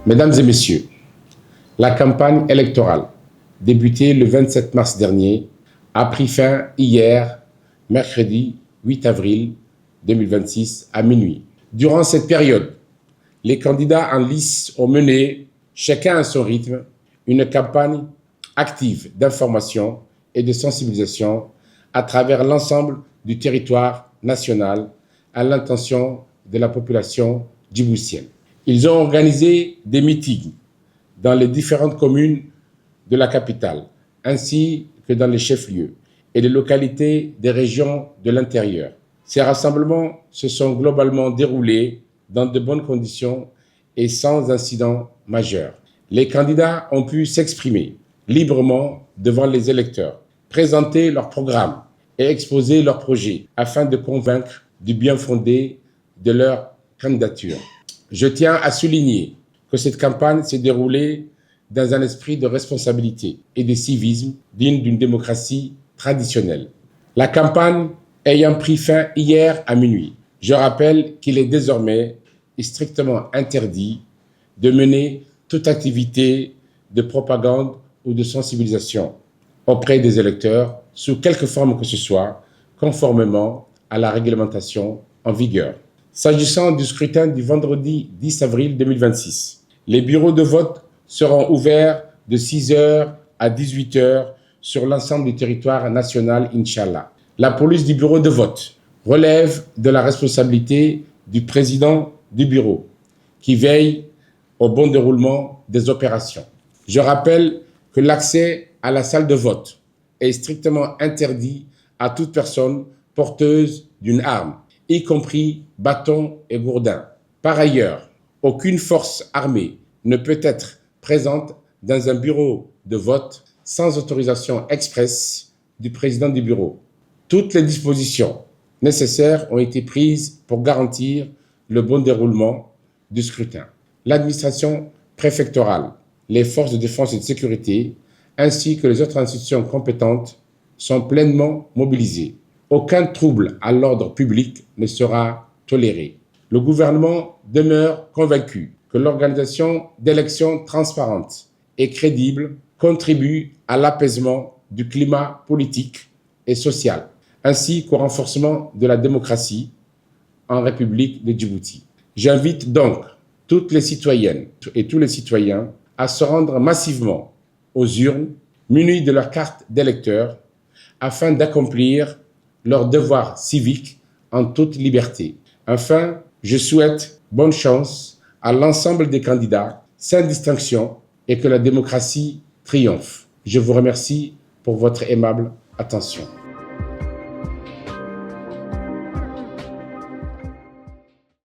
Mesdames et messieurs, la campagne électorale, débutée le 27 mars dernier, a pris fin hier, mercredi 8 avril 2026, à minuit. Durant cette période, les candidats en lice ont mené, chacun à son rythme, une campagne active d'information et de sensibilisation à travers l'ensemble du territoire national à l'intention de la population djiboutienne. Ils ont organisé des meetings dans les différentes communes de la capitale, ainsi que dans les chefs-lieux et les localités des régions de l'intérieur. Ces rassemblements se sont globalement déroulés dans de bonnes conditions et sans incident majeur. Les candidats ont pu s'exprimer librement devant les électeurs, présenter leur programme et exposer leurs projets afin de convaincre du bien fondé de leur candidature. Je tiens à souligner que cette campagne s'est déroulée dans un esprit de responsabilité et de civisme digne d'une démocratie traditionnelle. La campagne ayant pris fin hier à minuit, je rappelle qu'il est désormais strictement interdit de mener toute activité de propagande ou de sensibilisation auprès des électeurs sous quelque forme que ce soit, conformément à la réglementation en vigueur. S'agissant du scrutin du vendredi 10 avril 2026, les bureaux de vote seront ouverts de 6h à 18h sur l'ensemble du territoire national, Inch'Allah. La police du bureau de vote relève de la responsabilité du président du bureau, qui veille au bon déroulement des opérations. Je rappelle que l'accès à la salle de vote est strictement interdit à toute personne porteuse d'une arme, y compris bâton et gourdin. Par ailleurs, aucune force armée ne peut être présente dans un bureau de vote sans autorisation expresse du président du bureau. Toutes les dispositions nécessaires ont été prises pour garantir le bon déroulement du scrutin. L'administration préfectorale, les forces de défense et de sécurité, ainsi que les autres institutions compétentes sont pleinement mobilisées. Aucun trouble à l'ordre public ne sera toléré. Le gouvernement demeure convaincu que l'organisation d'élections transparentes et crédibles contribue à l'apaisement du climat politique et social, ainsi qu'au renforcement de la démocratie en République de Djibouti. J'invite donc toutes les citoyennes et tous les citoyens à se rendre massivement aux urnes, munis de leur carte d'électeur, afin d'accomplir leur devoir civique en toute liberté. Enfin, je souhaite bonne chance à l'ensemble des candidats, sans distinction, et que la démocratie triomphe. Je vous remercie pour votre aimable attention.